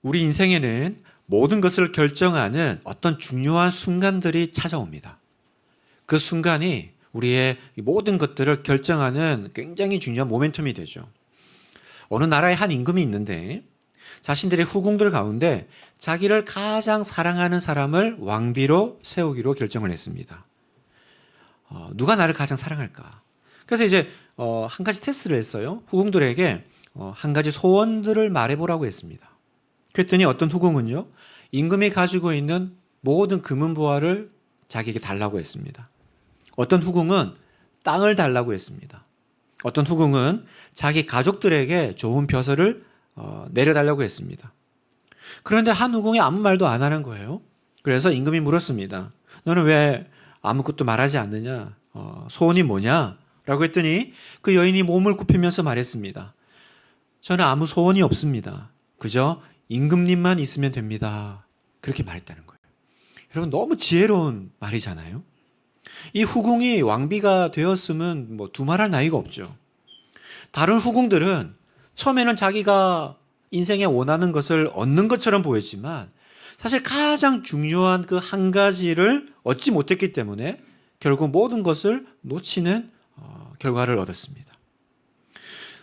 우리 인생에는 모든 것을 결정하는 어떤 중요한 순간들이 찾아옵니다. 그 순간이 우리의 모든 것들을 결정하는 굉장히 중요한 모멘텀이 되죠. 어느 나라에 한 임금이 있는데 자신들의 후궁들 가운데 자기를 가장 사랑하는 사람을 왕비로 세우기로 결정을 했습니다. 누가 나를 가장 사랑할까? 그래서 이제 한 가지 테스트를 했어요. 후궁들에게 한 가지 소원들을 말해보라고 했습니다. 그랬더니 어떤 후궁은요, 임금이 가지고 있는 모든 금은보화를 자기에게 달라고 했습니다. 어떤 후궁은 땅을 달라고 했습니다. 어떤 후궁은 자기 가족들에게 좋은 벼슬을 내려달라고 했습니다. 그런데 한 후궁이 아무 말도 안 하는 거예요. 그래서 임금이 물었습니다. 너는 왜 아무것도 말하지 않느냐? 소원이 뭐냐? 라고 했더니 그 여인이 몸을 굽히면서 말했습니다. 저는 아무 소원이 없습니다. 그저 임금님만 있으면 됩니다. 그렇게 말했다는 거예요. 여러분, 너무 지혜로운 말이잖아요. 이 후궁이 왕비가 되었으면 뭐 두말할 나위가 없죠. 다른 후궁들은 처음에는 자기가 인생에 원하는 것을 얻는 것처럼 보였지만 사실 가장 중요한 그 한 가지를 얻지 못했기 때문에 결국 모든 것을 놓치는 결과를 얻었습니다.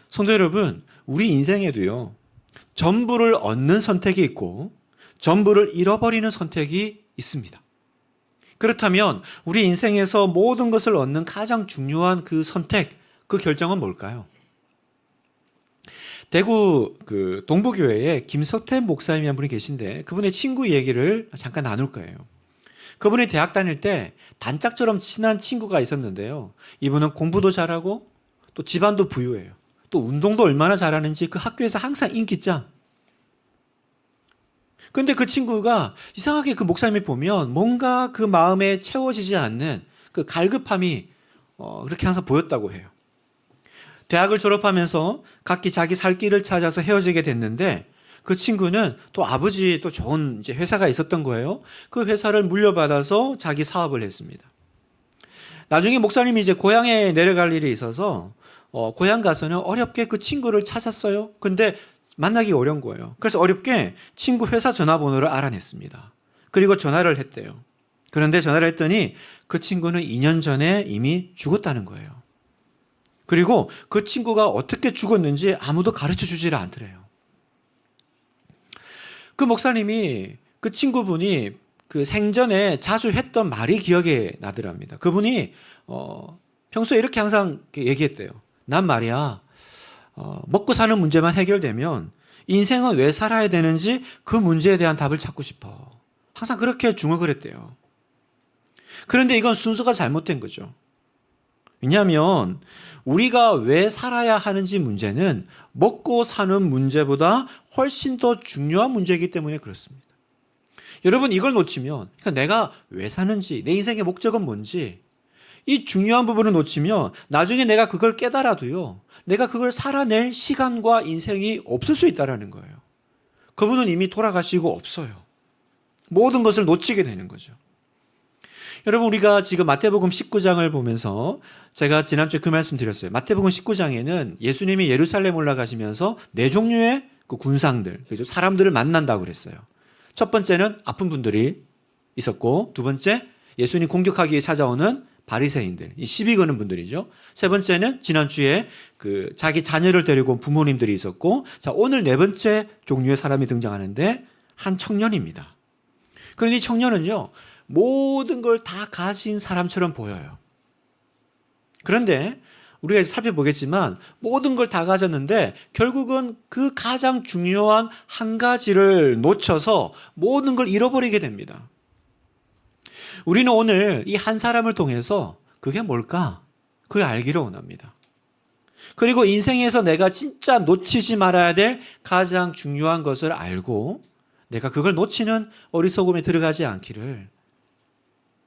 성도 여러분, 우리 인생에도요, 전부를 얻는 선택이 있고 전부를 잃어버리는 선택이 있습니다. 그렇다면 우리 인생에서 모든 것을 얻는 가장 중요한 그 선택, 그 결정은 뭘까요? 대구 동부교회에 김석태 목사님이라는 분이 계신데 그분의 친구 얘기를 잠깐 나눌 거예요. 그분이 대학 다닐 때 단짝처럼 친한 친구가 있었는데요. 이분은 공부도 잘하고 또 집안도 부유해요. 또 운동도 얼마나 잘하는지 그 학교에서 항상 인기짱. 근데 그 친구가 이상하게 그 목사님이 보면 뭔가 그 마음에 채워지지 않는 그 갈급함이 그렇게 항상 보였다고 해요. 대학을 졸업하면서 각기 자기 살 길을 찾아서 헤어지게 됐는데 그 친구는 또 아버지 또 좋은 이제 회사가 있었던 거예요. 그 회사를 물려받아서 자기 사업을 했습니다. 나중에 목사님이 이제 고향에 내려갈 일이 있어서 고향 가서는 어렵게 그 친구를 찾았어요. 근데 만나기 어려운 거예요. 그래서 어렵게 친구 회사 전화번호를 알아냈습니다. 그리고 전화를 했대요. 그런데 전화를 했더니 그 친구는 2년 전에 이미 죽었다는 거예요. 그리고 그 친구가 어떻게 죽었는지 아무도 가르쳐 주지를 않더래요. 그 목사님이 그 친구분이 그 생전에 자주 했던 말이 기억에 나더랍니다. 그분이 평소에 이렇게 항상 얘기했대요. 난 말이야, 먹고 사는 문제만 해결되면 인생은 왜 살아야 되는지 그 문제에 대한 답을 찾고 싶어. 항상 그렇게 중얼을 했대요. 그런데 이건 순서가 잘못된 거죠. 왜냐하면 우리가 왜 살아야 하는지 문제는 먹고 사는 문제보다 훨씬 더 중요한 문제이기 때문에 그렇습니다. 여러분, 이걸 놓치면, 그러니까 내가 왜 사는지, 내 인생의 목적은 뭔지, 이 중요한 부분을 놓치면 나중에 내가 그걸 깨달아도요, 내가 그걸 살아낼 시간과 인생이 없을 수 있다는 거예요. 그분은 이미 돌아가시고 없어요. 모든 것을 놓치게 되는 거죠. 여러분, 우리가 지금 마태복음 19장을 보면서 제가 지난주에 그 말씀 드렸어요. 마태복음 19장에는 예수님이 예루살렘 올라가시면서 네 종류의 그 군상들, 사람들을 만난다고 그랬어요. 첫 번째는 아픈 분들이 있었고, 두 번째 예수님 공격하기 위해 찾아오는 바리새인들, 이 시비 거는 분들이죠. 세 번째는 지난주에 그 자기 자녀를 데리고 온 부모님들이 있었고, 자, 오늘 네 번째 종류의 사람이 등장하는데 한 청년입니다. 그런데 이 청년은요, 모든 걸 다 가진 사람처럼 보여요. 그런데 우리가 이제 살펴보겠지만 모든 걸 다 가졌는데 결국은 그 가장 중요한 한 가지를 놓쳐서 모든 걸 잃어버리게 됩니다. 우리는 오늘 이 한 사람을 통해서 그게 뭘까? 그걸 알기를 원합니다. 그리고 인생에서 내가 진짜 놓치지 말아야 될 가장 중요한 것을 알고 내가 그걸 놓치는 어리석음에 들어가지 않기를,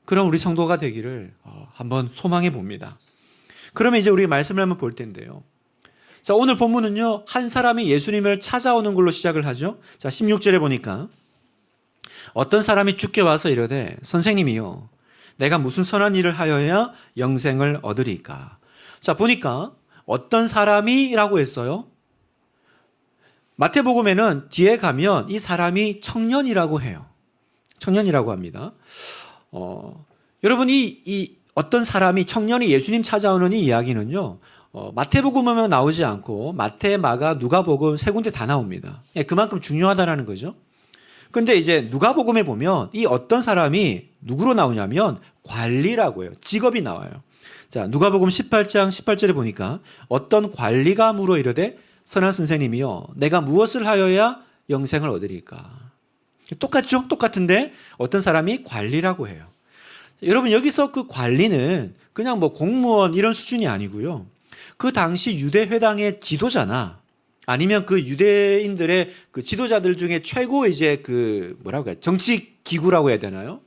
그런 우리 성도가 되기를 한번 소망해 봅니다. 그러면 이제 우리 말씀을 한번 볼 텐데요. 자, 오늘 본문은요, 한 사람이 예수님을 찾아오는 걸로 시작을 하죠. 자, 16절에 보니까 어떤 사람이 주께 와서 이르되 선생님이요, 내가 무슨 선한 일을 하여야 영생을 얻으리까? 자, 보니까 어떤 사람이라고 했어요. 마태복음에는 뒤에 가면 이 사람이 청년이라고 해요. 청년이라고 합니다. 여러분 이 어떤 사람이 청년이 예수님 찾아오는 이 이야기는요. 마태복음에만 나오지 않고 마태, 마가, 누가복음 세 군데 다 나옵니다. 그만큼 중요하다라는 거죠. 근데 이제 누가복음에 보면 이 어떤 사람이 누구로 나오냐면 관리라고 해요. 직업이 나와요. 자, 누가복음 18장 18절에 보니까 어떤 관리가 물어 이르되 선한 선생님이요 내가 무엇을 하여야 영생을 얻으리까. 똑같죠? 똑같은데 어떤 사람이 관리라고 해요. 여러분 여기서 그 관리는 그냥 뭐 공무원 이런 수준이 아니고요. 그 당시 유대 회당의 지도자나 아니면 그 유대인들의 그 지도자들 중에 최고 이제 그 뭐라고 해야 정치 기구라고 해야 되나요?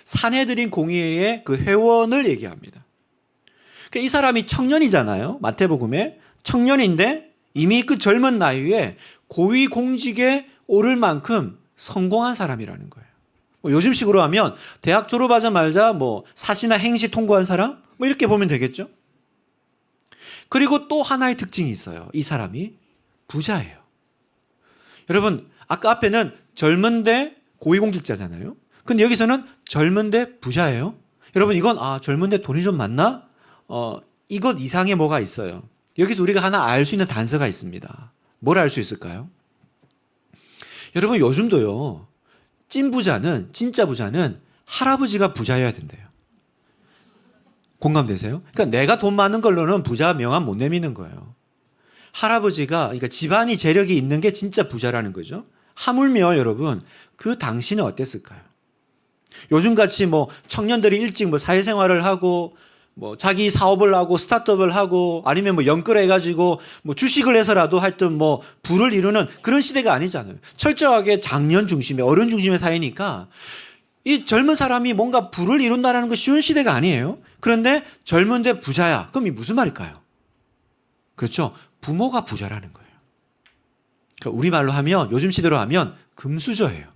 산헤드린 공의회의 그 회원을 얘기합니다. 이 사람이 청년이잖아요. 마태복음에 청년인데 이미 그 젊은 나이에 고위 공직에 오를 만큼 성공한 사람이라는 거예요. 뭐 요즘식으로 하면 대학 졸업하자마자 뭐 사시나 행시 통과한 사람? 뭐 이렇게 보면 되겠죠. 그리고 또 하나의 특징이 있어요. 이 사람이 부자예요. 여러분 아까 앞에는 젊은데 고위공직자잖아요. 근데 여기서는 젊은데 부자예요. 여러분 이건 젊은데 돈이 좀 많나? 이것 이상의 뭐가 있어요. 여기서 우리가 하나 알 수 있는 단서가 있습니다. 뭘 알 수 있을까요? 여러분 요즘도요. 찐 부자는 진짜 부자는 할아버지가 부자여야 된대요. 공감되세요? 그러니까 내가 돈 많은 걸로는 부자 명함 못 내미는 거예요. 할아버지가 그러니까 집안이 재력이 있는 게 진짜 부자라는 거죠. 하물며 여러분 그 당시는 어땠을까요? 요즘같이 뭐 청년들이 일찍 뭐 사회생활을 하고 뭐 자기 사업을 하고 스타트업을 하고 아니면 뭐 연끌해 가지고 뭐 주식을 해서라도 하여튼 뭐 부를 이루는 그런 시대가 아니잖아요. 철저하게 장년 중심의 어른 중심의 사회니까 이 젊은 사람이 뭔가 부를 이룬다는 거 쉬운 시대가 아니에요. 그런데 젊은데 부자야. 그럼 이 무슨 말일까요? 그렇죠. 부모가 부자라는 거예요. 그러니까 우리말로 하면 요즘 시대로 하면 금수저예요.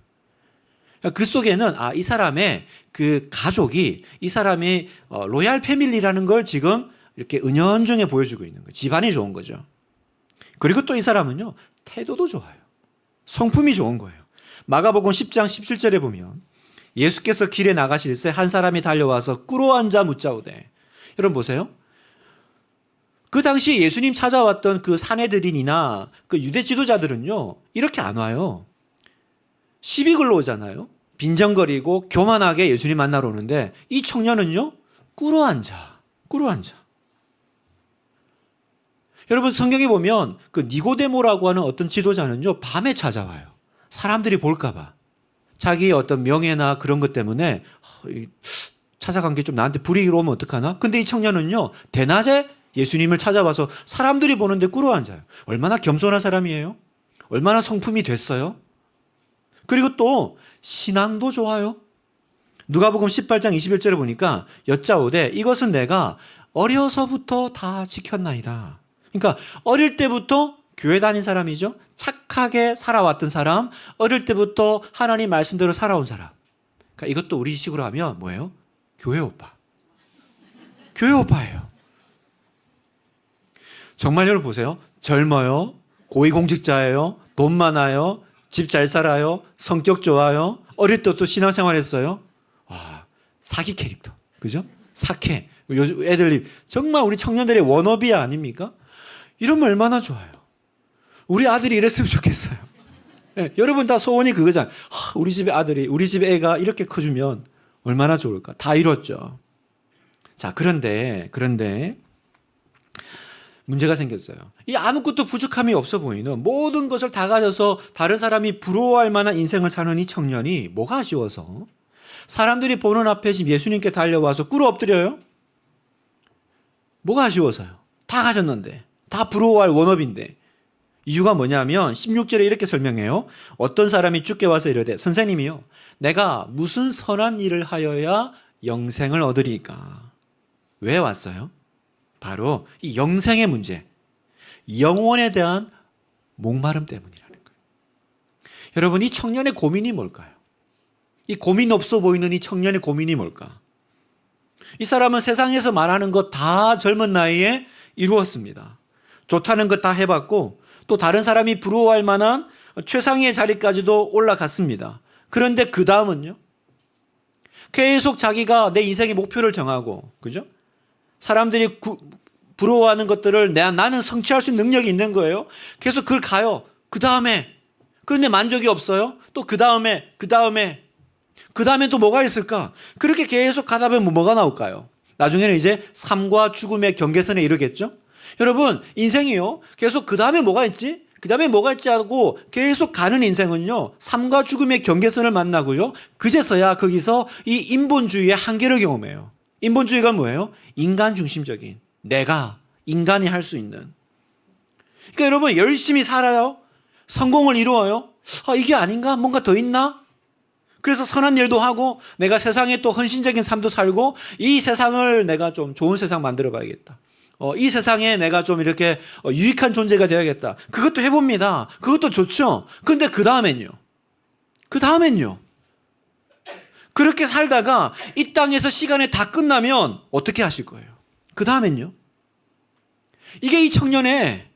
그 속에는 이 사람의 그 가족이 이 사람이 로얄 패밀리라는 걸 지금 이렇게 은연중에 보여주고 있는 거예요. 집안이 좋은 거죠. 그리고 또 이 사람은요 태도도 좋아요. 성품이 좋은 거예요. 마가복음 10장 17절에 보면 예수께서 길에 나가실새 한 사람이 달려와서 꿇어앉아 묻자오되. 여러분 보세요. 그 당시 예수님 찾아왔던 그 산헤드린이나 그 유대 지도자들은요 이렇게 안 와요. 시비 글로 오잖아요. 빈정거리고 교만하게 예수님 만나러 오는데 이 청년은요 꿇어앉아. 여러분 성경에 보면 그 니고데모라고 하는 어떤 지도자는요 밤에 찾아와요. 사람들이 볼까 봐. 자기의 어떤 명예나 그런 것 때문에 찾아간 게 좀 나한테 불이익이 오면 어떡하나? 근데 이 청년은요 대낮에 예수님을 찾아와서 사람들이 보는데 꿇어앉아요. 얼마나 겸손한 사람이에요? 얼마나 성품이 됐어요? 그리고 또 신앙도 좋아요. 누가복음 18장 21절에 보니까 여짜오되 이것은 내가 어려서부터 다 지켰나이다. 그러니까 어릴 때부터 교회 다닌 사람이죠. 착하게 살아왔던 사람, 어릴 때부터 하나님 말씀대로 살아온 사람. 그러니까 이것도 우리식으로 하면 뭐예요? 교회 오빠. 교회 오빠예요. 정말 여러분 보세요. 젊어요. 고위공직자예요. 돈 많아요. 집 잘 살아요. 성격 좋아요. 어릴 때부터 신앙생활 했어요. 와, 사기 캐릭터. 그죠? 사케. 요즘 애들이 정말 우리 청년들의 워너비 아닙니까? 이러면 얼마나 좋아요. 우리 아들이 이랬으면 좋겠어요. 네, 여러분 다 소원이 그거잖아요. 우리 집의 아들이, 우리 집의 애가 이렇게 커주면 얼마나 좋을까. 다 이뤘죠. 자, 그런데 문제가 생겼어요. 이 아무것도 부족함이 없어 보이는 모든 것을 다 가져서 다른 사람이 부러워할 만한 인생을 사는 이 청년이 뭐가 아쉬워서 사람들이 보는 앞에 지금 예수님께 달려와서 꿇어 엎드려요? 뭐가 아쉬워서요? 다 가졌는데, 다 부러워할 원업인데. 이유가 뭐냐면 16절에 이렇게 설명해요. 어떤 사람이 주께 와서 이르되 선생님이요 내가 무슨 선한 일을 하여야 영생을 얻으리까? 왜 왔어요? 바로 이 영생의 문제, 영원에 대한 목마름 때문이라는 거예요. 여러분 이 청년의 고민이 뭘까요? 이 고민 없어 보이는 이 청년의 고민이 뭘까? 이 사람은 세상에서 말하는 것 다 젊은 나이에 이루었습니다. 좋다는 것 다 해봤고 또 다른 사람이 부러워할 만한 최상위의 자리까지도 올라갔습니다. 그런데 그 다음은요? 계속 자기가 내 인생의 목표를 정하고, 그죠? 사람들이 부러워하는 것들을 나는 성취할 수 있는 능력이 있는 거예요. 계속 그걸 가요. 그 다음에, 그런데 만족이 없어요. 또 그 다음에 또 뭐가 있을까? 그렇게 계속 가다 보면 뭐가 나올까요? 나중에는 이제 삶과 죽음의 경계선에 이르겠죠? 여러분, 인생이요. 계속 그 다음에 뭐가 있지? 그 다음에 뭐가 있지 하고 계속 가는 인생은요. 삶과 죽음의 경계선을 만나고요. 그제서야 거기서 이 인본주의의 한계를 경험해요. 인본주의가 뭐예요? 인간 중심적인, 내가, 인간이 할 수 있는. 그러니까 여러분, 열심히 살아요. 성공을 이루어요. 이게 아닌가? 뭔가 더 있나? 그래서 선한 일도 하고 내가 세상에 또 헌신적인 삶도 살고 이 세상을 내가 좀 좋은 세상 만들어 봐야겠다. 이 세상에 내가 좀 이렇게 유익한 존재가 되어야겠다. 그것도 해봅니다. 그것도 좋죠. 근데 그 다음엔요. 그렇게 살다가 이 땅에서 시간이 다 끝나면 어떻게 하실 거예요? 그 다음엔요. 이게 이 청년의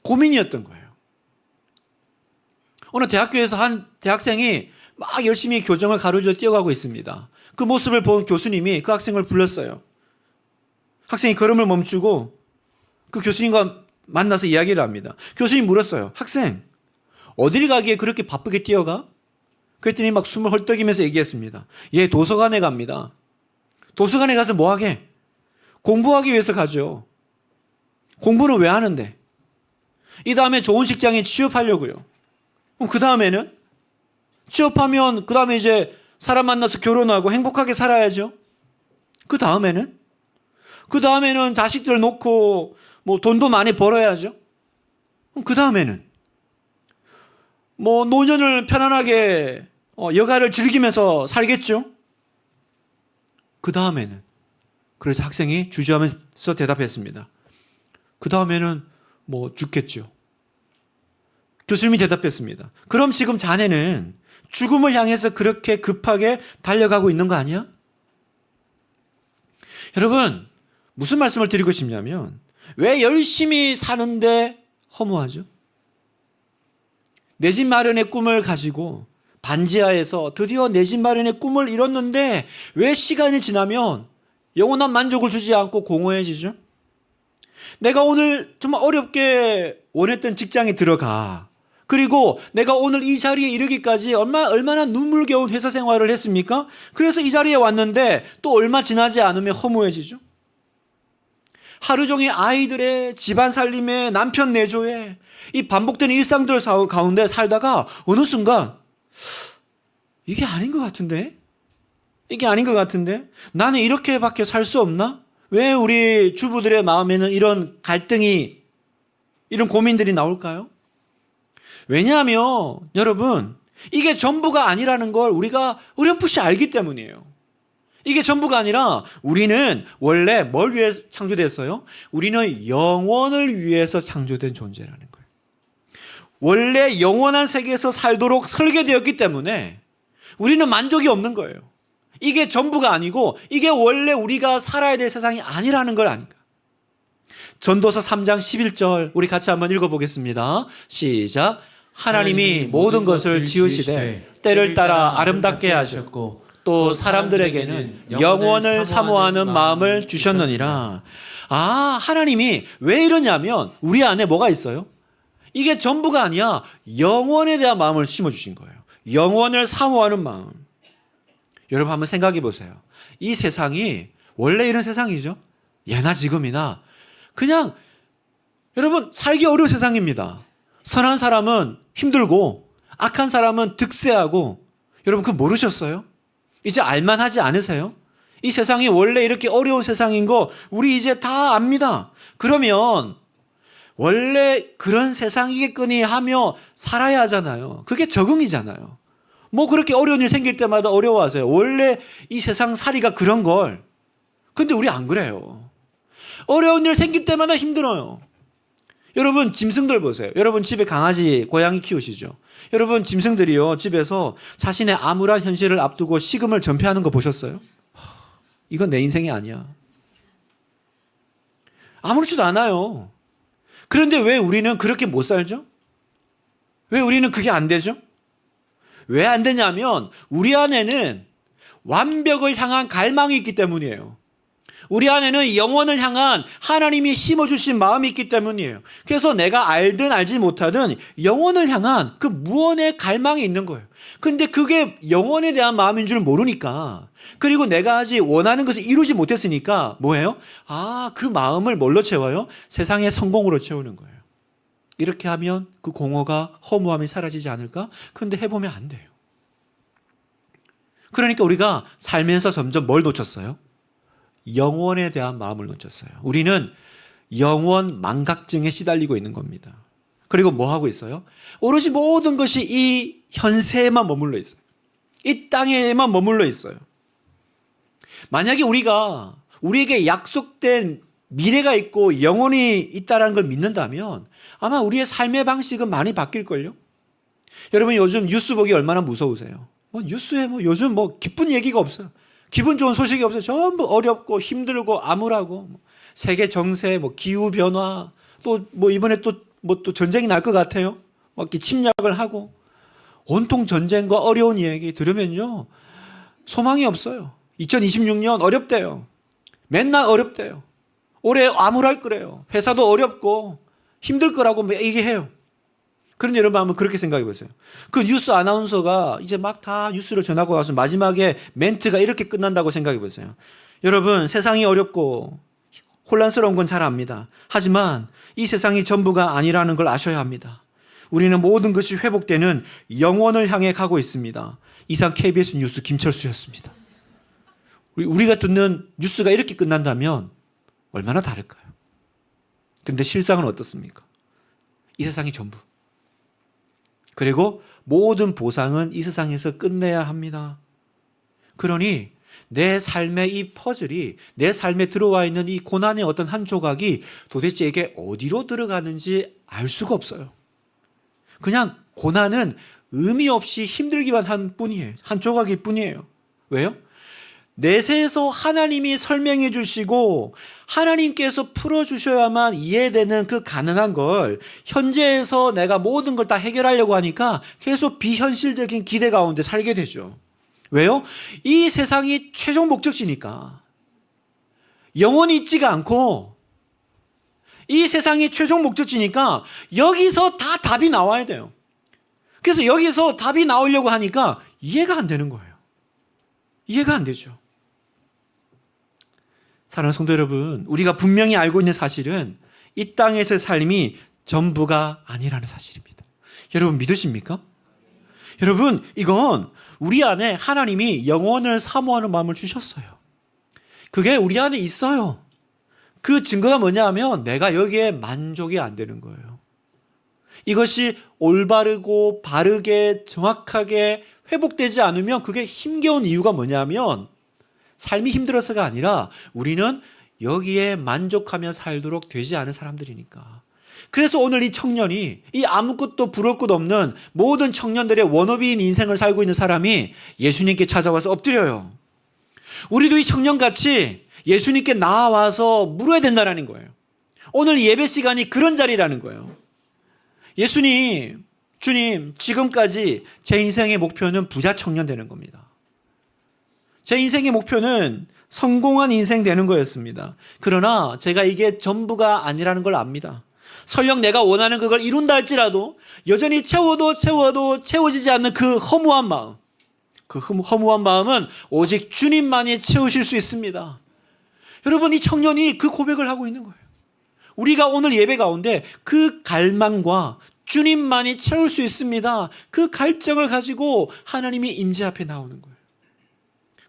고민이었던 거예요. 어느 대학교에서 한 대학생이 막 열심히 교정을 가로질러 뛰어가고 있습니다. 그 모습을 본 교수님이 그 학생을 불렀어요. 학생이 걸음을 멈추고 그 교수님과 만나서 이야기를 합니다. 교수님이 물었어요. 학생, 어딜 가기에 그렇게 바쁘게 뛰어가? 그랬더니 막 숨을 헐떡이면서 얘기했습니다. 얘 도서관에 갑니다. 도서관에 가서 뭐 하게? 공부하기 위해서 가죠. 공부는 왜 하는데? 이 다음에 좋은 직장에 취업하려고요. 그럼 그 다음에는? 취업하면 그 다음에 이제 사람 만나서 결혼하고 행복하게 살아야죠. 그 다음에는 자식들 놓고 뭐 돈도 많이 벌어야죠. 그럼 그 다음에는 뭐 노년을 편안하게 여가를 즐기면서 살겠죠. 그 다음에는 그래서 학생이 주저하면서 대답했습니다. 그 다음에는 뭐 죽겠죠. 교수님이 대답했습니다. 그럼 지금 자네는 죽음을 향해서 그렇게 급하게 달려가고 있는 거 아니야? 여러분, 무슨 말씀을 드리고 싶냐면 왜 열심히 사는데 허무하죠? 내 집 마련의 꿈을 가지고 반지하에서 드디어 내 집 마련의 꿈을 이뤘는데 왜 시간이 지나면 영원한 만족을 주지 않고 공허해지죠? 내가 오늘 정말 어렵게 원했던 직장에 들어가. 그리고 내가 오늘 이 자리에 이르기까지 얼마나 눈물겨운 회사 생활을 했습니까? 그래서 이 자리에 왔는데 또 얼마 지나지 않으면 허무해지죠. 하루 종일 아이들의 집안 살림에 남편 내조에 이 반복되는 일상들 가운데 살다가 어느 순간 이게 아닌 것 같은데? 나는 이렇게밖에 살 수 없나? 왜 우리 주부들의 마음에는 이런 갈등이, 이런 고민들이 나올까요? 왜냐하면 여러분, 이게 전부가 아니라는 걸 우리가 어렴풋이 알기 때문이에요. 이게 전부가 아니라 우리는 원래 뭘 위해 창조됐어요? 우리는 영원을 위해서 창조된 존재라는 거예요. 원래 영원한 세계에서 살도록 설계되었기 때문에 우리는 만족이 없는 거예요. 이게 전부가 아니고 이게 원래 우리가 살아야 될 세상이 아니라는 걸 아닌가. 전도서 3장 11절 우리 같이 한번 읽어보겠습니다. 시작. 하나님이 모든 것을 지으시되 때를 따라 아름답게 하셨고 또 사람들에게는 영원을 사모하는 마음을 주셨느니라. 하나님이 왜 이러냐면 우리 안에 뭐가 있어요? 이게 전부가 아니야. 영원에 대한 마음을 심어주신 거예요. 영원을 사모하는 마음. 여러분 한번 생각해 보세요. 이 세상이 원래 이런 세상이죠. 예나 지금이나 그냥 여러분 살기 어려운 세상입니다. 선한 사람은 힘들고 악한 사람은 득세하고 여러분 그거 모르셨어요? 이제 알만하지 않으세요? 이 세상이 원래 이렇게 어려운 세상인 거 우리 이제 다 압니다. 그러면 원래 그런 세상이겠거니 하며 살아야 하잖아요. 그게 적응이잖아요. 뭐 그렇게 어려운 일 생길 때마다 어려워하세요. 원래 이 세상 살이가 그런 걸. 근데 우리 안 그래요. 어려운 일 생길 때마다 힘들어요. 여러분 짐승들 보세요. 여러분 집에 강아지, 고양이 키우시죠? 여러분 짐승들이요 집에서 자신의 암울한 현실을 앞두고 식음을 전폐하는 거 보셨어요? 이건 내 인생이 아니야. 아무렇지도 않아요. 그런데 왜 우리는 그렇게 못 살죠? 왜 우리는 그게 안 되죠? 왜 안 되냐면 우리 안에는 완벽을 향한 갈망이 있기 때문이에요. 우리 안에는 영원을 향한 하나님이 심어주신 마음이 있기 때문이에요. 그래서 내가 알든 알지 못하든 영원을 향한 그 무언의 갈망이 있는 거예요. 근데 그게 영원에 대한 마음인 줄 모르니까, 그리고 내가 아직 원하는 것을 이루지 못했으니까 뭐예요? 그 마음을 뭘로 채워요? 세상의 성공으로 채우는 거예요. 이렇게 하면 그 공허가, 허무함이 사라지지 않을까? 근데 해보면 안 돼요. 그러니까 우리가 살면서 점점 뭘 놓쳤어요? 영원에 대한 마음을 놓쳤어요. 우리는 영원 망각증에 시달리고 있는 겁니다. 그리고 뭐 하고 있어요? 오롯이 모든 것이 이 현세에만 머물러 있어요. 이 땅에만 머물러 있어요. 만약에 우리에게 약속된 미래가 있고 영원이 있다는 걸 믿는다면 아마 우리의 삶의 방식은 많이 바뀔걸요? 여러분, 요즘 뉴스 보기 얼마나 무서우세요? 뉴스에 요즘 기쁜 얘기가 없어요. 기분 좋은 소식이 없어요. 전부 어렵고 힘들고 암울하고, 세계 정세, 기후 변화, 또 이번에 또 전쟁이 날 것 같아요. 이렇게 침략을 하고, 온통 전쟁과 어려운 이야기 들으면요, 소망이 없어요. 2026년 어렵대요. 맨날 어렵대요. 올해 암울할 거래요. 회사도 어렵고 힘들 거라고 얘기해요. 그런데 여러분 한번 그렇게 생각해 보세요. 그 뉴스 아나운서가 이제 막 다 뉴스를 전하고 나서 마지막에 멘트가 이렇게 끝난다고 생각해 보세요. 여러분, 세상이 어렵고 혼란스러운 건 잘 압니다. 하지만 이 세상이 전부가 아니라는 걸 아셔야 합니다. 우리는 모든 것이 회복되는 영원을 향해 가고 있습니다. 이상 KBS 뉴스 김철수였습니다. 우리가 듣는 뉴스가 이렇게 끝난다면 얼마나 다를까요? 그런데 실상은 어떻습니까? 이 세상이 전부. 그리고 모든 보상은 이 세상에서 끝내야 합니다. 그러니 내 삶의 이 퍼즐이, 내 삶에 들어와 있는 이 고난의 어떤 한 조각이 도대체 이게 어디로 들어가는지 알 수가 없어요. 그냥 고난은 의미 없이 힘들기만 한 뿐이에요. 한 조각일 뿐이에요. 왜요? 내세에서 하나님이 설명해 주시고 하나님께서 풀어주셔야만 이해되는 그 가능한 걸 현재에서 내가 모든 걸 다 해결하려고 하니까 계속 비현실적인 기대 가운데 살게 되죠. 왜요? 이 세상이 최종 목적지니까. 영원히 있지가 않고 이 세상이 최종 목적지니까 여기서 다 답이 나와야 돼요. 그래서 여기서 답이 나오려고 하니까 이해가 안 되는 거예요. 이해가 안 되죠. 사랑하는 성도 여러분, 우리가 분명히 알고 있는 사실은 이 땅에서의 삶이 전부가 아니라는 사실입니다. 여러분 믿으십니까? 여러분, 이건 우리 안에 하나님이 영원을 사모하는 마음을 주셨어요. 그게 우리 안에 있어요. 그 증거가 뭐냐 하면 내가 여기에 만족이 안 되는 거예요. 이것이 올바르고 바르게 정확하게 회복되지 않으면 그게 힘겨운 이유가 뭐냐면 삶이 힘들어서가 아니라 우리는 여기에 만족하며 살도록 되지 않은 사람들이니까. 그래서 오늘 이 청년이, 이 아무것도 부러울 것 없는 모든 청년들의 워너비인 인생을 살고 있는 사람이 예수님께 찾아와서 엎드려요. 우리도 이 청년같이 예수님께 나와서 물어야 된다는 거예요. 오늘 예배 시간이 그런 자리라는 거예요. 예수님, 주님, 지금까지 제 인생의 목표는 부자 청년 되는 겁니다. 제 인생의 목표는 성공한 인생 되는 거였습니다. 그러나 제가 이게 전부가 아니라는 걸 압니다. 설령 내가 원하는 그걸 이룬다 할지라도 여전히 채워도 채워지지 않는 그 허무한 마음, 그 허무한 마음은 오직 주님만이 채우실 수 있습니다. 여러분, 이 청년이 그 고백을 하고 있는 거예요. 우리가 오늘 예배 가운데 그 갈망과 주님만이 채울 수 있습니다. 그 갈증을 가지고 하나님이 임재 앞에 나오는 거예요.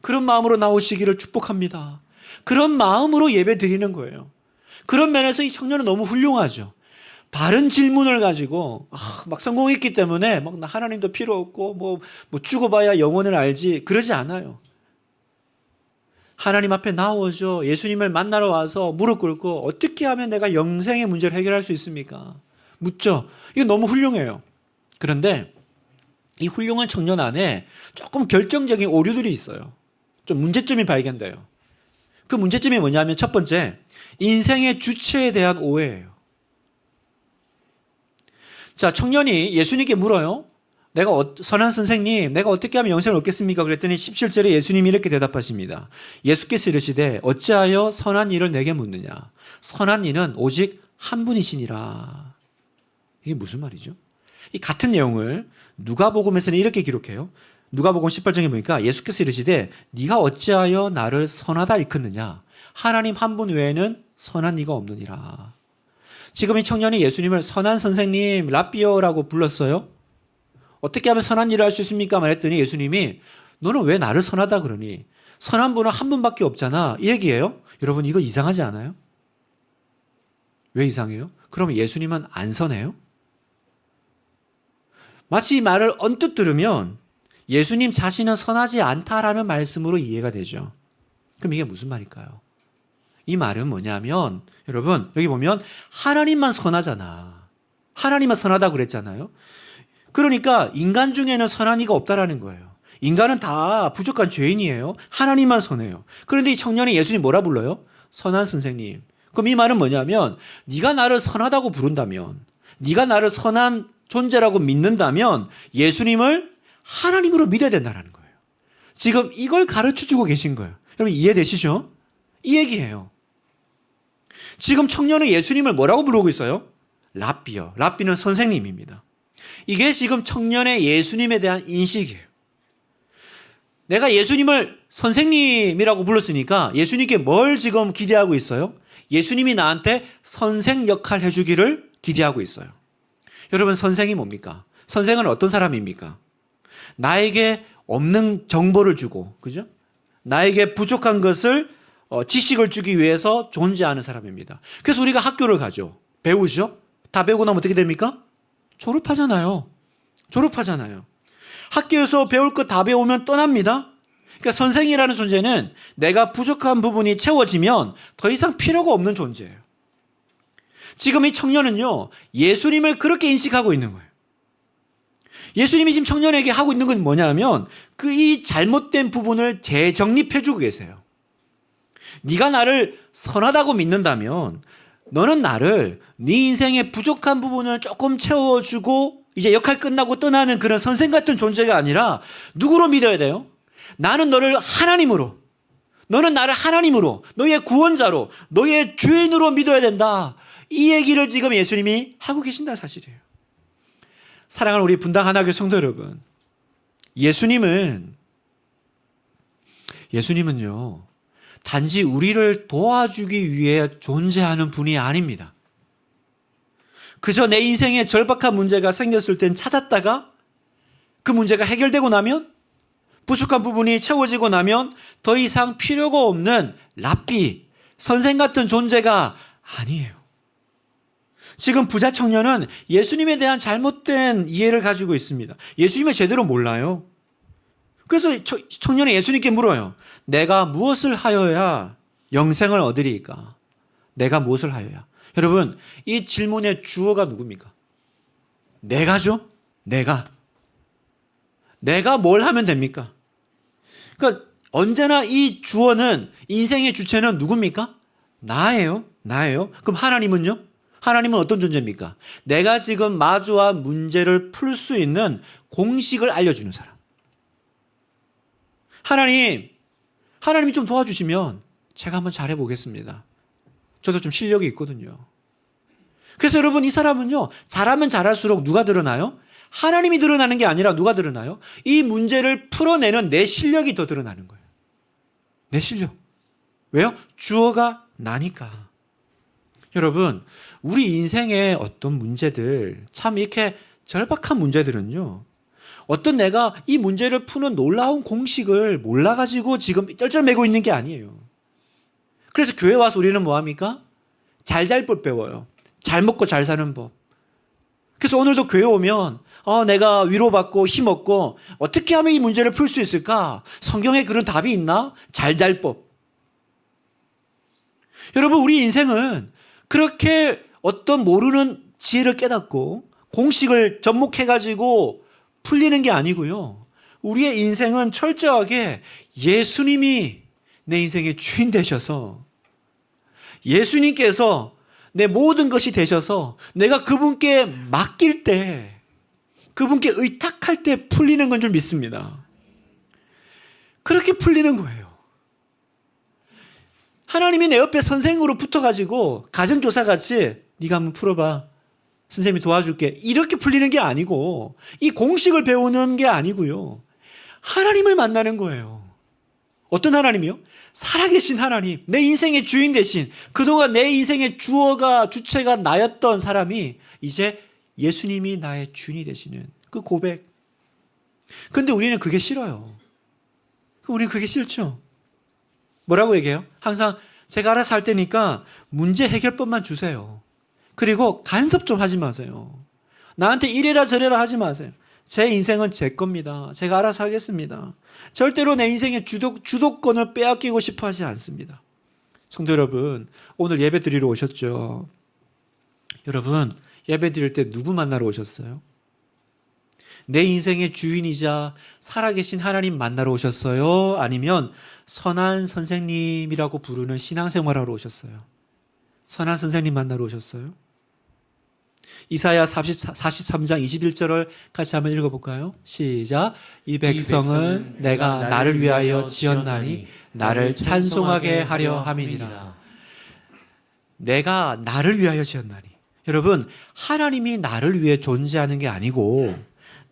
그런 마음으로 나오시기를 축복합니다. 그런 마음으로 예배 드리는 거예요. 그런 면에서 이 청년은 너무 훌륭하죠. 바른 질문을 가지고 막 성공했기 때문에 막 하나님도 필요 없고 뭐 죽어봐야 영혼을 알지 그러지 않아요. 하나님 앞에 나오죠. 예수님을 만나러 와서 무릎 꿇고 어떻게 하면 내가 영생의 문제를 해결할 수 있습니까? 묻죠. 이거 너무 훌륭해요. 그런데 이 훌륭한 청년 안에 조금 결정적인 오류들이 있어요. 좀 문제점이 발견돼요. 그 문제점이 뭐냐면 첫 번째, 인생의 주체에 대한 오해예요. 자, 청년이 예수님께 물어요. 선한 선생님, 내가 어떻게 하면 영생을 얻겠습니까? 그랬더니 17절에 예수님이 이렇게 대답하십니다. 예수께서 이르시되 어찌하여 선한 일을 내게 묻느냐? 선한 이는 오직 한 분이시니라. 이게 무슨 말이죠? 이 같은 내용을 누가복음에서는 이렇게 기록해요. 누가복음 18장에 보니까 예수께서 이르시되 네가 어찌하여 나를 선하다 일컫느냐? 하나님 한 분 외에는 선한 이가 없느니라. 지금 이 청년이 예수님을 선한 선생님, 라비어라고 불렀어요. 어떻게 하면 선한 일을 할 수 있습니까? 말했더니 예수님이 너는 왜 나를 선하다 그러니? 선한 분은 한 분밖에 없잖아. 이 얘기예요. 여러분 이거 이상하지 않아요? 왜 이상해요? 그러면 예수님은 안 선해요? 마치 이 말을 언뜻 들으면 예수님 자신은 선하지 않다라는 말씀으로 이해가 되죠. 그럼 이게 무슨 말일까요? 이 말은 뭐냐면 여러분 여기 보면 하나님만 선하잖아. 하나님만 선하다고 그랬잖아요. 그러니까 인간 중에는 선한 이가 없다라는 거예요. 인간은 다 부족한 죄인이에요. 하나님만 선해요. 그런데 이 청년이 예수님 뭐라 불러요? 선한 선생님. 그럼 이 말은 뭐냐면 네가 나를 선하다고 부른다면, 네가 나를 선한 존재라고 믿는다면 예수님을 하나님으로 믿어야 된다는 거예요. 지금 이걸 가르쳐주고 계신 거예요. 여러분 이해되시죠? 이 얘기예요. 지금 청년은 예수님을 뭐라고 부르고 있어요? 랍비요. 랍비는 선생님입니다. 이게 지금 청년의 예수님에 대한 인식이에요. 내가 예수님을 선생님이라고 불렀으니까 예수님께 뭘 지금 기대하고 있어요? 예수님이 나한테 선생 역할 해주기를 기대하고 있어요. 여러분 선생이 뭡니까? 선생은 어떤 사람입니까? 나에게 없는 정보를 주고, 그죠? 나에게 부족한 것을 지식을 주기 위해서 존재하는 사람입니다. 그래서 우리가 학교를 가죠. 배우죠? 다 배우고 나면 어떻게 됩니까? 졸업하잖아요. 학교에서 배울 거 다 배우면 떠납니다. 그러니까 선생이라는 존재는 내가 부족한 부분이 채워지면 더 이상 필요가 없는 존재예요. 지금 이 청년은요, 예수님을 그렇게 인식하고 있는 거예요. 예수님이 지금 청년에게 하고 있는 건 뭐냐면 이 잘못된 부분을 재정립해주고 계세요. 네가 나를 선하다고 믿는다면 너는 나를 네 인생의 부족한 부분을 조금 채워주고 이제 역할 끝나고 떠나는 그런 선생 같은 존재가 아니라 누구로 믿어야 돼요? 나는 너를 하나님으로, 너는 나를 하나님으로, 너의 구원자로, 너의 주인으로 믿어야 된다. 이 얘기를 지금 예수님이 하고 계신다는 사실이에요. 사랑하는 우리 분당 하나교회 성도 여러분, 예수님은요 단지 우리를 도와주기 위해 존재하는 분이 아닙니다. 그저 내 인생에 절박한 문제가 생겼을 땐 찾았다가 그 문제가 해결되고 나면, 부족한 부분이 채워지고 나면 더 이상 필요가 없는 랍비, 선생 같은 존재가 아니에요. 지금 부자 청년은 예수님에 대한 잘못된 이해를 가지고 있습니다. 예수님을 제대로 몰라요. 그래서 청년이 예수님께 물어요. 내가 무엇을 하여야 영생을 얻으리까? 내가 무엇을 하여야? 여러분, 이 질문의 주어가 누굽니까? 내가죠? 내가 뭘 하면 됩니까? 그러니까 언제나 이 주어는, 인생의 주체는 누굽니까? 나예요. 그럼 하나님은요? 하나님은 어떤 존재입니까? 내가 지금 마주한 문제를 풀 수 있는 공식을 알려주는 사람. 하나님이 좀 도와주시면 제가 한번 잘해보겠습니다. 저도 좀 실력이 있거든요. 그래서 여러분, 이 사람은요, 잘하면 잘할수록 누가 드러나요? 하나님이 드러나는 게 아니라 누가 드러나요? 이 문제를 풀어내는 내 실력이 더 드러나는 거예요. 내 실력. 왜요? 주어가 나니까. 여러분, 우리 인생의 어떤 문제들, 참 이렇게 절박한 문제들은요, 어떤 내가 이 문제를 푸는 놀라운 공식을 몰라가지고 지금 쩔쩔매고 있는 게 아니에요. 그래서 교회 와서 우리는 뭐합니까? 잘 살 법 배워요. 잘 먹고 잘 사는 법. 그래서 오늘도 교회 오면 내가 위로받고 힘없고 어떻게 하면 이 문제를 풀 수 있을까? 성경에 그런 답이 있나? 잘 살 법. 여러분, 우리 인생은 그렇게 어떤 모르는 지혜를 깨닫고 공식을 접목해가지고 풀리는 게 아니고요. 우리의 인생은 철저하게 예수님이 내 인생의 주인 되셔서 예수님께서 내 모든 것이 되셔서 내가 그분께 맡길 때, 그분께 의탁할 때 풀리는 건 줄 믿습니다. 그렇게 풀리는 거예요. 하나님이 내 옆에 선생으로 붙어가지고 가정교사 같이 네가 한번 풀어봐, 선생님이 도와줄게, 이렇게 풀리는 게 아니고, 이 공식을 배우는 게 아니고요, 하나님을 만나는 거예요. 어떤 하나님이요? 살아계신 하나님, 내 인생의 주인 대신 그동안 내 인생의 주체가 나였던 사람이 이제 예수님이 나의 주인이 되시는 그 고백. 근데 우리는 그게 싫어요. 우리는 그게 싫죠. 뭐라고 얘기해요? 항상 제가 알아서 할 테니까 문제 해결법만 주세요. 그리고 간섭 좀 하지 마세요. 나한테 이래라 저래라 하지 마세요. 제 인생은 제 겁니다. 제가 알아서 하겠습니다. 절대로 내 인생의 주도권을 빼앗기고 싶어 하지 않습니다. 성도 여러분, 오늘 예배 드리러 오셨죠? 여러분, 예배 드릴 때 누구 만나러 오셨어요? 내 인생의 주인이자 살아계신 하나님 만나러 오셨어요? 아니면 선한 선생님이라고 부르는 신앙생활하러 오셨어요? 선한 선생님 만나러 오셨어요? 이사야 43장 21절을 같이 한번 읽어볼까요? 시작. 이 백성은 내가 나를 위하여 지었나니 나를 찬송하게 하려 함이니라. 내가 나를 위하여 지었나니. 여러분, 하나님이 나를 위해 존재하는 게 아니고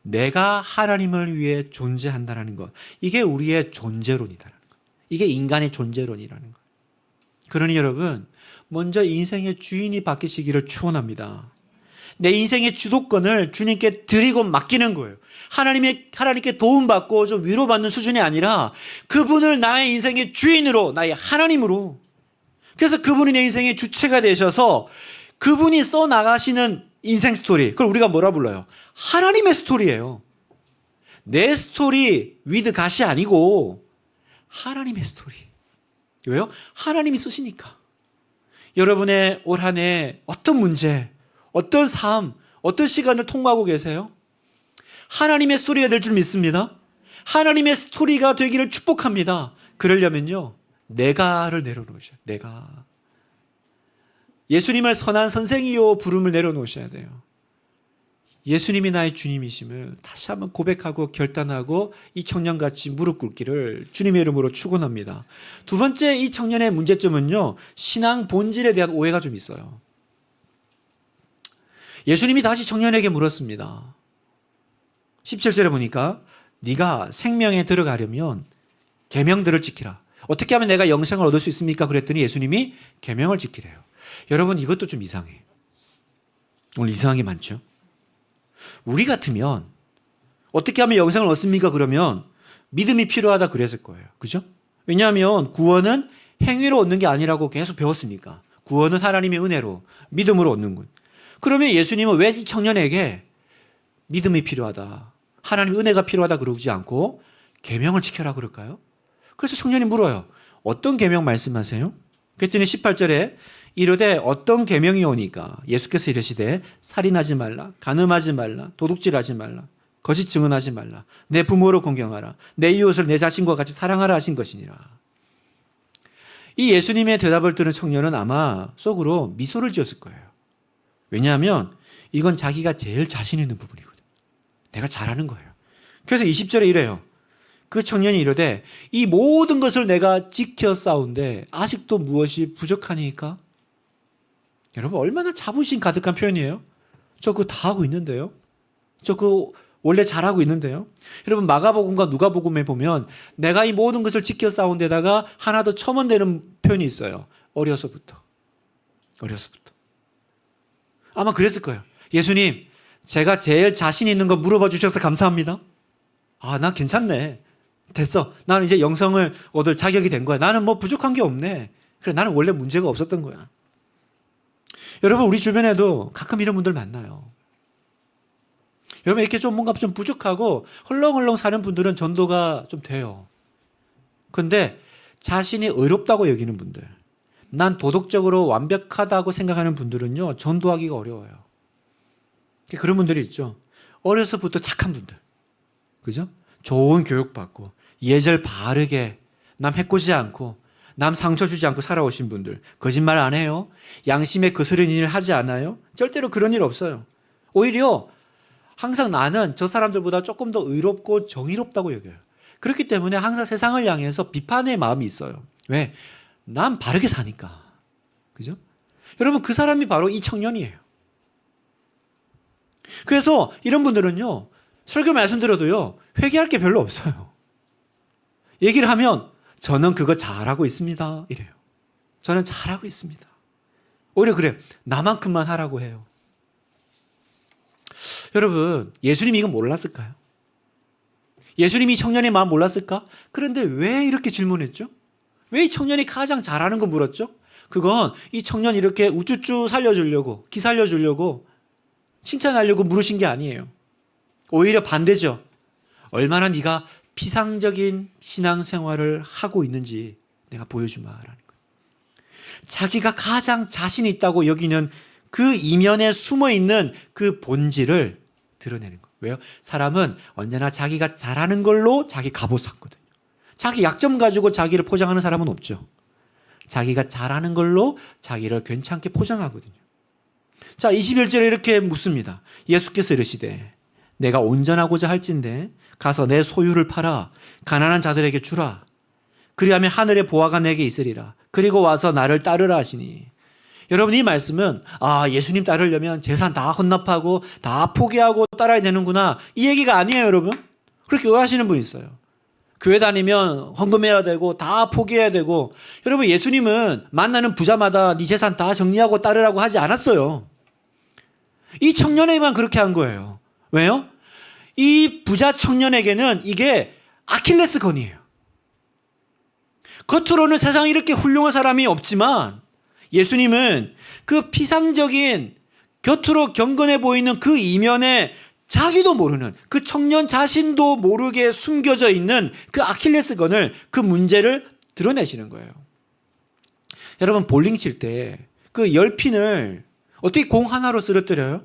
내가 하나님을 위해 존재한다는 것, 이게 우리의 존재론이다라는 것, 이게 인간의 존재론이라는 것. 그러니 여러분, 먼저 인생의 주인이 바뀌시기를 축원합니다. 내 인생의 주도권을 주님께 드리고 맡기는 거예요. 하나님께 도움받고 좀 위로받는 수준이 아니라 그분을 나의 인생의 주인으로, 나의 하나님으로. 그래서 그분이 내 인생의 주체가 되셔서 그분이 써나가시는 인생 스토리, 그걸 우리가 뭐라 불러요? 하나님의 스토리예요. 내 스토리 위드 갓이 아니고 하나님의 스토리. 왜요? 하나님이 쓰시니까. 여러분의 올 한 해 어떤 문제, 어떤 삶, 어떤 시간을 통과하고 계세요? 하나님의 스토리가 될 줄 믿습니다. 하나님의 스토리가 되기를 축복합니다. 그러려면요, 내가를 내려놓으셔야 돼요. 내가. 예수님을 선한 선생이요 부름을 내려놓으셔야 돼요. 예수님이 나의 주님이심을 다시 한번 고백하고 결단하고 이 청년같이 무릎 꿇기를 주님의 이름으로 축원합니다. 두 번째, 이 청년의 문제점은요, 신앙 본질에 대한 오해가 좀 있어요. 예수님이 다시 청년에게 물었습니다. 17절에 보니까 네가 생명에 들어가려면 계명들을 지키라. 어떻게 하면 내가 영생을 얻을 수 있습니까? 그랬더니 예수님이 계명을 지키래요. 여러분, 이것도 좀 이상해. 오늘 이상한 게 많죠? 우리 같으면 어떻게 하면 영생을 얻습니까? 그러면 믿음이 필요하다 그랬을 거예요. 그죠? 왜냐하면 구원은 행위로 얻는 게 아니라고 계속 배웠으니까. 구원은 하나님의 은혜로, 믿음으로 얻는군. 그러면 예수님은 왜 이 청년에게 믿음이 필요하다, 하나님의 은혜가 필요하다 그러지 않고 계명을 지켜라 그럴까요? 그래서 청년이 물어요. 어떤 계명 말씀하세요? 그랬더니 18절에 이르되 어떤 계명이 오니까 예수께서 이르시되 살인하지 말라, 간음하지 말라, 도둑질하지 말라, 거짓 증언하지 말라, 내 부모를 공경하라, 내 이웃을 내 자신과 같이 사랑하라 하신 것이니라. 이 예수님의 대답을 들은 청년은 아마 속으로 미소를 지었을 거예요. 왜냐하면 이건 자기가 제일 자신 있는 부분이거든요. 내가 잘하는 거예요. 그래서 20절에 이래요. 그 청년이 이르되 이 모든 것을 내가 지켜 싸운데 아직도 무엇이 부족하니까? 여러분, 얼마나 자부심 가득한 표현이에요. 저 그거 다 하고 있는데요. 저 그거 원래 잘하고 있는데요. 여러분, 마가복음과 누가복음에 보면 내가 이 모든 것을 지켜 싸운 데다가 하나 더 첨언되는 표현이 있어요. 어려서부터. 아마 그랬을 거예요. 예수님, 제가 제일 자신 있는 거 물어봐 주셔서 감사합니다. 아, 나 괜찮네. 됐어. 나는 이제 영성을 얻을 자격이 된 거야. 나는 뭐 부족한 게 없네. 그래, 나는 원래 문제가 없었던 거야. 여러분, 우리 주변에도 가끔 이런 분들 만나요. 여러분, 이렇게 좀 뭔가 좀 부족하고 헐렁헐렁 사는 분들은 전도가 좀 돼요. 근데 자신이 의롭다고 여기는 분들, 난 도덕적으로 완벽하다고 생각하는 분들은요, 전도하기가 어려워요. 그런 분들이 있죠. 어려서부터 착한 분들. 그죠? 좋은 교육받고 예절 바르게 남 해코지 않고 남 상처 주지 않고 살아오신 분들, 거짓말 안 해요? 양심에 거스르는 일을 하지 않아요? 절대로 그런 일 없어요. 오히려 항상 나는 저 사람들보다 조금 더 의롭고 정의롭다고 여겨요. 그렇기 때문에 항상 세상을 향해서 비판의 마음이 있어요. 왜? 난 바르게 사니까. 그죠? 여러분, 그 사람이 바로 이 청년이에요. 그래서 이런 분들은요, 설교 말씀드려도요, 회개할 게 별로 없어요. 얘기를 하면 저는 그거 잘하고 있습니다. 이래요. 저는 잘하고 있습니다. 오히려 그래요. 나만큼만 하라고 해요. 여러분, 예수님이 이거 몰랐을까요? 예수님이 청년의 마음 몰랐을까? 그런데 왜 이렇게 질문했죠? 왜 이 청년이 가장 잘하는 거 물었죠? 그건 이 청년이 이렇게 우쭈쭈 살려주려고, 기 살려주려고, 칭찬하려고 물으신 게 아니에요. 오히려 반대죠. 얼마나 네가 피상적인 신앙생활을 하고 있는지 내가 보여주마라는 거예요. 자기가 가장 자신 있다고 여기는 그 이면에 숨어있는 그 본질을 드러내는 거예요. 왜요? 사람은 언제나 자기가 잘하는 걸로 자기 갑옷 샀거든요. 자기 약점 가지고 자기를 포장하는 사람은 없죠. 자기가 잘하는 걸로 자기를 괜찮게 포장하거든요. 자, 21절에 이렇게 묻습니다. 예수께서 이르시되 내가 온전하고자 할진대 가서 내 소유를 팔아 가난한 자들에게 주라. 그리하면 하늘의 보화가 내게 있으리라. 그리고 와서 나를 따르라 하시니. 여러분, 이 말씀은 예수님 따르려면 재산 다 헌납하고 다 포기하고 따라야 되는구나, 이 얘기가 아니에요. 여러분, 그렇게 오해하시는 분이 있어요. 교회 다니면 헌금해야 되고 다 포기해야 되고. 여러분, 예수님은 만나는 부자마다 네 재산 다 정리하고 따르라고 하지 않았어요. 이 청년에게만 그렇게 한 거예요. 왜요? 이 부자 청년에게는 이게 아킬레스건이에요. 겉으로는 세상에 이렇게 훌륭한 사람이 없지만 예수님은 그 피상적인 겉으로 경건해 보이는 그 이면에 자기도 모르는, 그 청년 자신도 모르게 숨겨져 있는 그 아킬레스건을, 그 문제를 드러내시는 거예요. 여러분, 볼링 칠 때 그 10핀을 어떻게 공 하나로 쓰러뜨려요?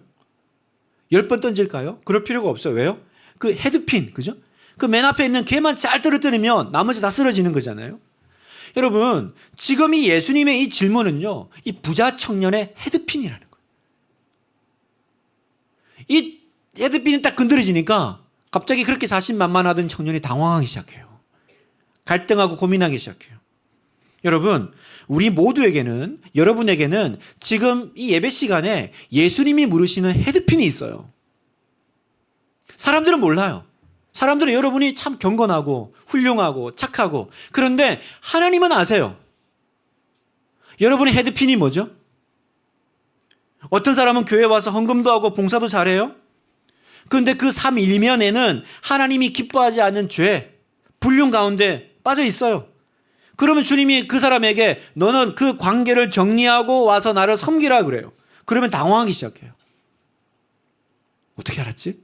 10번 던질까요? 그럴 필요가 없어요. 왜요? 그 헤드핀, 그죠? 그 맨 앞에 있는 걔만 잘 떨어뜨리면 나머지 다 쓰러지는 거잖아요. 여러분, 지금 이 예수님의 이 질문은요, 이 부자 청년의 헤드핀이라는 거예요. 이 헤드핀이 딱 건드려지니까 갑자기 그렇게 자신만만하던 청년이 당황하기 시작해요. 갈등하고 고민하기 시작해요. 여러분, 우리 모두에게는, 여러분에게는 지금 이 예배 시간에 예수님이 물으시는 헤드핀이 있어요. 사람들은 몰라요. 사람들은 여러분이 참 경건하고 훌륭하고 착하고, 그런데 하나님은 아세요. 여러분의 헤드핀이 뭐죠? 어떤 사람은 교회 와서 헌금도 하고 봉사도 잘해요. 그런데 그 삶 일면에는 하나님이 기뻐하지 않는 죄, 불륜 가운데 빠져 있어요. 그러면 주님이 그 사람에게 너는 그 관계를 정리하고 와서 나를 섬기라 그래요. 그러면 당황하기 시작해요. 어떻게 알았지?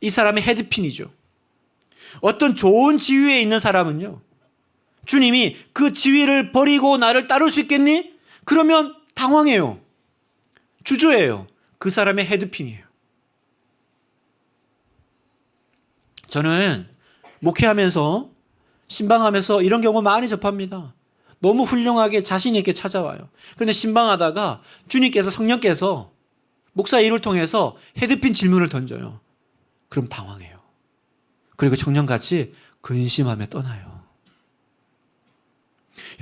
이 사람의 헤드핀이죠. 어떤 좋은 지위에 있는 사람은요, 주님이 그 지위를 버리고 나를 따를 수 있겠니? 그러면 당황해요. 주저해요. 그 사람의 헤드핀이에요. 저는 목회하면서, 신방하면서 이런 경우 많이 접합니다. 너무 훌륭하게 자신 있게 찾아와요. 그런데 신방하다가 주님께서, 성령께서 목사 일을 통해서 헤드핀 질문을 던져요. 그럼 당황해요. 그리고 청년같이 근심하며 떠나요.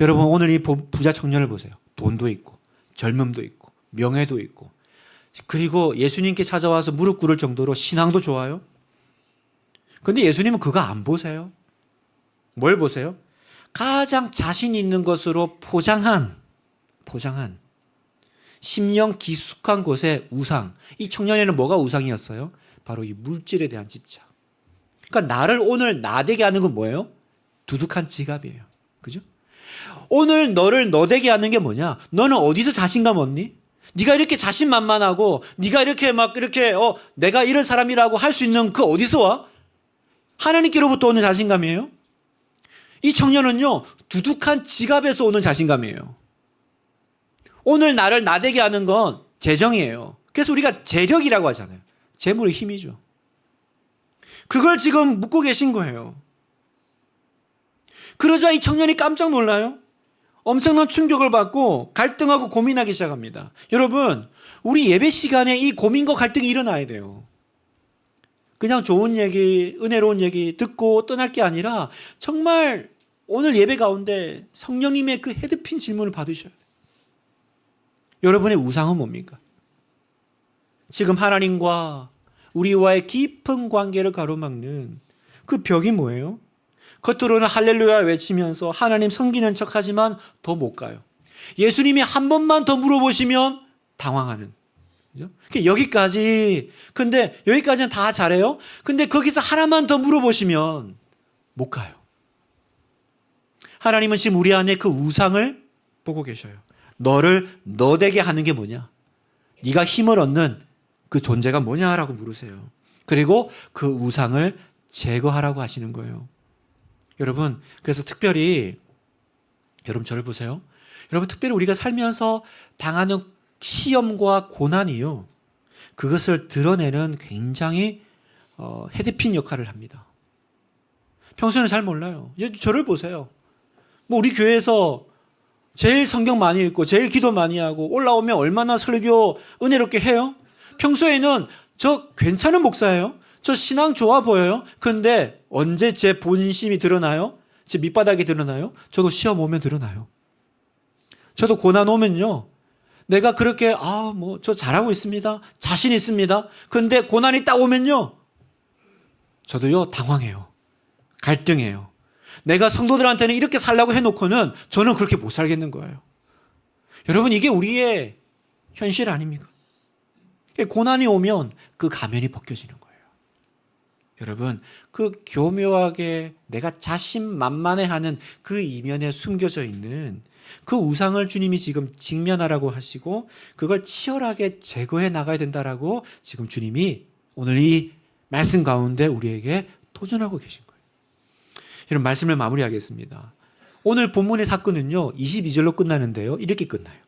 여러분, 오늘 이 부자 청년을 보세요. 돈도 있고 젊음도 있고 명예도 있고, 그리고 예수님께 찾아와서 무릎 꿇을 정도로 신앙도 좋아요. 그런데 예수님은 그거 안 보세요. 뭘 보세요? 가장 자신 있는 것으로 포장한 심령 깊숙한 곳의 우상. 이 청년에는 뭐가 우상이었어요? 바로 이 물질에 대한 집착. 그러니까 나를 오늘 나되게 하는 건 뭐예요? 두둑한 지갑이에요. 그죠? 오늘 너를 너되게 하는 게 뭐냐? 너는 어디서 자신감 얻니? 네가 이렇게 자신만만하고 네가 이렇게 막 이렇게 내가 이런 사람이라고 할 수 있는 그 어디서 와? 하나님께로부터 오는 자신감이에요. 이 청년은요, 두둑한 지갑에서 오는 자신감이에요. 오늘 나를 나되게 하는 건 재정이에요. 그래서 우리가 재력이라고 하잖아요. 재물의 힘이죠. 그걸 지금 묻고 계신 거예요. 그러자 이 청년이 깜짝 놀라요. 엄청난 충격을 받고 갈등하고 고민하기 시작합니다. 여러분, 우리 예배 시간에 이 고민과 갈등이 일어나야 돼요. 그냥 좋은 얘기, 은혜로운 얘기 듣고 떠날 게 아니라 정말 오늘 예배 가운데 성령님의 그 헤드핀 질문을 받으셔야 돼요. 여러분의 우상은 뭡니까? 지금 하나님과 우리와의 깊은 관계를 가로막는 그 벽이 뭐예요? 겉으로는 할렐루야 외치면서 하나님 섬기는 척하지만 더 못 가요. 예수님이 한 번만 더 물어보시면 당황하는. 그죠? 여기까지. 근데 여기까지는 다 잘해요. 근데 거기서 하나만 더 물어보시면 못 가요. 하나님은 지금 우리 안에 그 우상을 보고 계셔요. 너를 너되게 하는 게 뭐냐? 네가 힘을 얻는 그 존재가 뭐냐라고 물으세요. 그리고 그 우상을 제거하라고 하시는 거예요. 여러분, 그래서 특별히 여러분 저를 보세요. 여러분 특별히 우리가 살면서 당하는 시험과 고난이요, 그것을 드러내는 굉장히 헤드핀 역할을 합니다. 평소에는 잘 몰라요. 저를 보세요. 뭐 우리 교회에서 제일 성경 많이 읽고 제일 기도 많이 하고 올라오면 얼마나 설교 은혜롭게 해요? 평소에는 저 괜찮은 목사예요. 저 신앙 좋아 보여요. 근데 언제 제 본심이 드러나요? 제 밑바닥이 드러나요? 저도 시험 오면 드러나요. 저도 고난 오면요, 내가 그렇게 저 잘하고 있습니다, 자신 있습니다. 근데 고난이 딱 오면요, 저도요 당황해요. 갈등해요. 내가 성도들한테는 이렇게 살라고 해놓고는 저는 그렇게 못 살겠는 거예요. 여러분, 이게 우리의 현실 아닙니까? 고난이 오면 그 가면이 벗겨지는 거예요. 여러분, 그 교묘하게 내가 자신만만해하는 그 이면에 숨겨져 있는 그 우상을 주님이 지금 직면하라고 하시고 그걸 치열하게 제거해 나가야 된다라고 지금 주님이 오늘 이 말씀 가운데 우리에게 도전하고 계신 거예요. 이런 말씀을 마무리하겠습니다. 오늘 본문의 사건은요 22절로 끝나는데요, 이렇게 끝나요.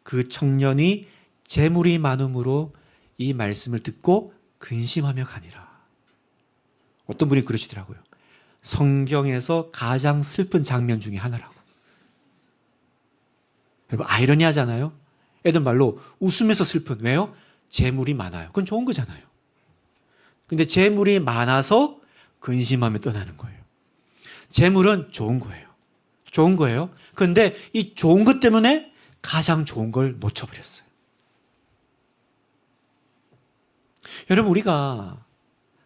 그 청년이 재물이 많음으로 이 말씀을 듣고 근심하며 가니라. 어떤 분이 그러시더라고요. 성경에서 가장 슬픈 장면 중에 하나라고. 여러분, 아이러니하잖아요. 애들 말로 웃으면서 슬픈. 왜요? 재물이 많아요. 그건 좋은 거잖아요. 근데 재물이 많아서 근심하며 떠나는 거예요. 재물은 좋은 거예요. 좋은 거예요. 근데 이 좋은 것 때문에 가장 좋은 걸 놓쳐버렸어요. 여러분, 우리가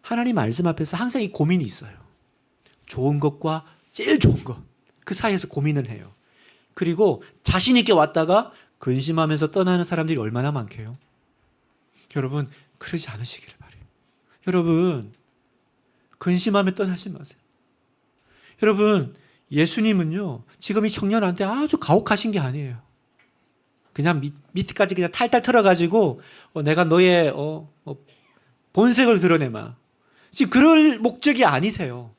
하나님 말씀 앞에서 항상 이 고민이 있어요. 좋은 것과 제일 좋은 것, 그 사이에서 고민을 해요. 그리고 자신 있게 왔다가 근심하면서 떠나는 사람들이 얼마나 많게요. 여러분, 그러지 않으시기를 바래요. 여러분, 근심하며 떠나지 마세요. 여러분, 예수님은요 지금 이 청년한테 아주 가혹하신 게 아니에요. 그냥 밑까지 그냥 탈탈 털어가지고 내가 너의 본색을 드러내마, 지금 그럴 목적이 아니세요.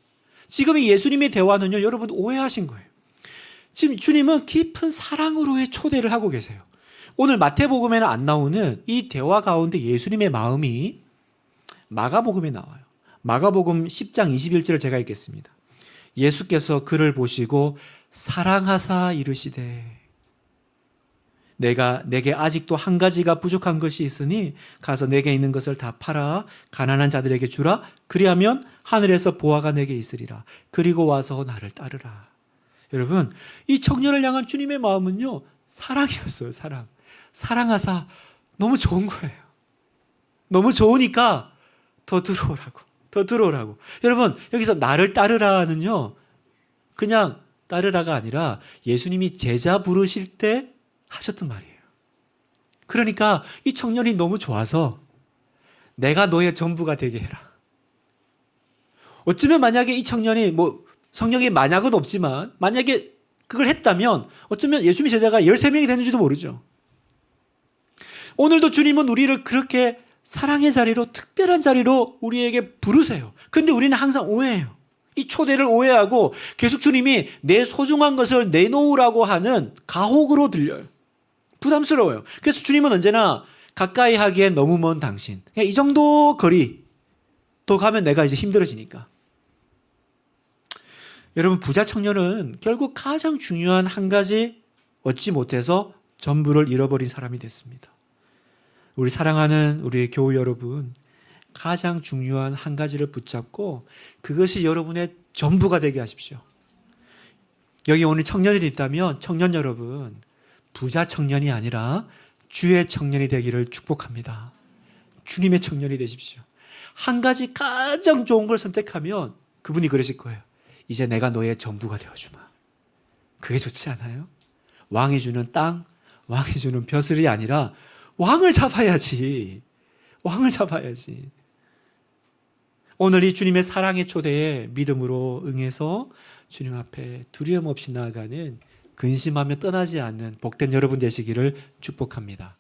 지금 이 예수님의 대화는요, 여러분 오해하신 거예요. 지금 주님은 깊은 사랑으로의 초대를 하고 계세요. 오늘 마태복음에는 안 나오는 이 대화 가운데 예수님의 마음이 마가복음에 나와요. 마가복음 10장 21절을 제가 읽겠습니다. 예수께서 그를 보시고 사랑하사 이르시되 내가 내게 아직도 한 가지가 부족한 것이 있으니 가서 내게 있는 것을 다 팔아 가난한 자들에게 주라. 그리하면 하늘에서 보화가 내게 있으리라. 그리고 와서 나를 따르라. 여러분, 이 청년을 향한 주님의 마음은요 사랑이었어요. 사랑. 사랑하사. 너무 좋은 거예요. 너무 좋으니까 더 들어오라고. 더 들어오라고. 여러분, 여기서 나를 따르라는요 그냥 따르라가 아니라 예수님이 제자 부르실 때 하셨던 말이에요. 그러니까 이 청년이 너무 좋아서 내가 너의 전부가 되게 해라. 어쩌면 만약에 이 청년이 성경에 만약은 없지만 만약에 그걸 했다면 어쩌면 예수님의 제자가 13명이 되는지도 모르죠. 오늘도 주님은 우리를 그렇게 사랑의 자리로, 특별한 자리로 우리에게 부르세요. 근데 우리는 항상 오해해요. 이 초대를 오해하고 계속 주님이 내 소중한 것을 내놓으라고 하는 가혹으로 들려요. 부담스러워요. 그래서 주님은 언제나 가까이 하기엔 너무 먼 당신, 그냥 이 정도 거리 더 가면 내가 이제 힘들어지니까. 여러분, 부자 청년은 결국 가장 중요한 한 가지 얻지 못해서 전부를 잃어버린 사람이 됐습니다. 우리 사랑하는 우리 교우 여러분, 가장 중요한 한 가지를 붙잡고 그것이 여러분의 전부가 되게 하십시오. 여기 오늘 청년들이 있다면 청년 여러분, 부자 청년이 아니라 주의 청년이 되기를 축복합니다. 주님의 청년이 되십시오. 한 가지 가장 좋은 걸 선택하면 그분이 그러실 거예요. 이제 내가 너의 전부가 되어주마. 그게 좋지 않아요? 왕이 주는 땅, 왕이 주는 벼슬이 아니라 왕을 잡아야지. 왕을 잡아야지. 오늘 이 주님의 사랑의 초대에 믿음으로 응해서 주님 앞에 두려움 없이 나아가는, 근심하며 떠나지 않는 복된 여러분 되시기를 축복합니다.